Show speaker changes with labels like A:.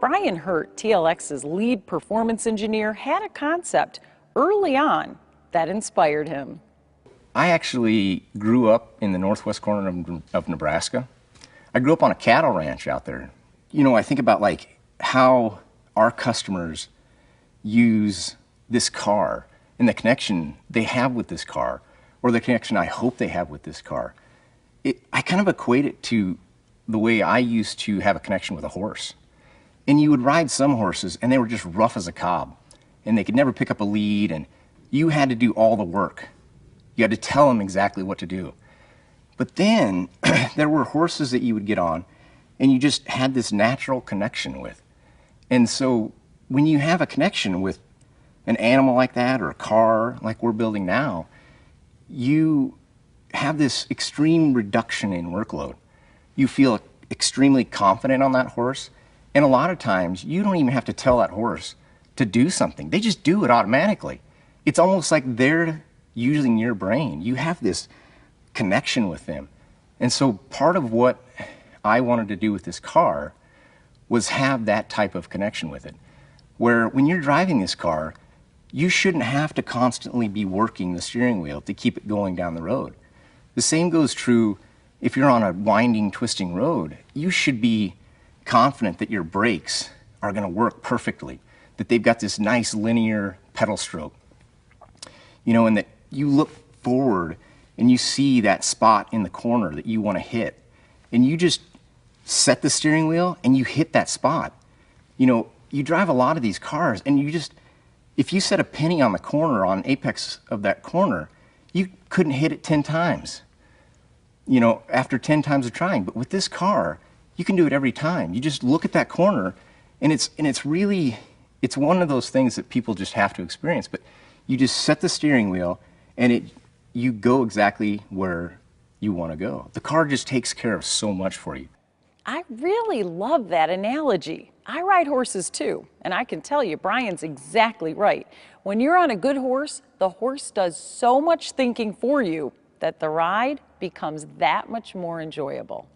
A: Brian Hurt, TLX's lead performance engineer, had a concept early on that inspired him.
B: I actually grew up in the northwest corner of Nebraska. I grew up on a cattle ranch out there. You know, I think about like how our customers use this car and the connection they have with this car, or the connection I hope they have with this car. I kind of equate it to the way I used to have a connection with a horse. And you would ride some horses and they were just rough as a cob and they could never pick up a lead, and you had to do all the work. You had to tell them exactly what to do. But then there were horses that you would get on and you just had this natural connection with. And so when you have a connection with an animal like that, or a car like we're building now, you have this extreme reduction in workload. You feel extremely confident on that horse. And a lot of times you don't even have to tell that horse to do something. They just do it automatically. It's almost like they're using your brain. You have this connection with them. And so part of what I wanted to do with this car was have that type of connection with it, where when you're driving this car, you shouldn't have to constantly be working the steering wheel to keep it going down the road. The same goes true if you're on a winding, twisting road. You should be confident that your brakes are going to work perfectly, that they've got this nice linear pedal stroke, you know, and that you look forward and you see that spot in the corner that you want to hit, and you just set the steering wheel and you hit that spot. You know, you drive a lot of these cars and you just, if you set a penny on the corner, on apex of that corner, you couldn't hit it 10 times, you know, after 10 times of trying. But with this car, you can do it every time. You just look at that corner, and it's really, it's one of those things that people just have to experience. But you just set the steering wheel and you go exactly where you want to go. The car just takes care of so much for you.
A: I really love that analogy. I ride horses too, and I can tell you, Brian's exactly right. When you're on a good horse, the horse does so much thinking for you that the ride becomes that much more enjoyable.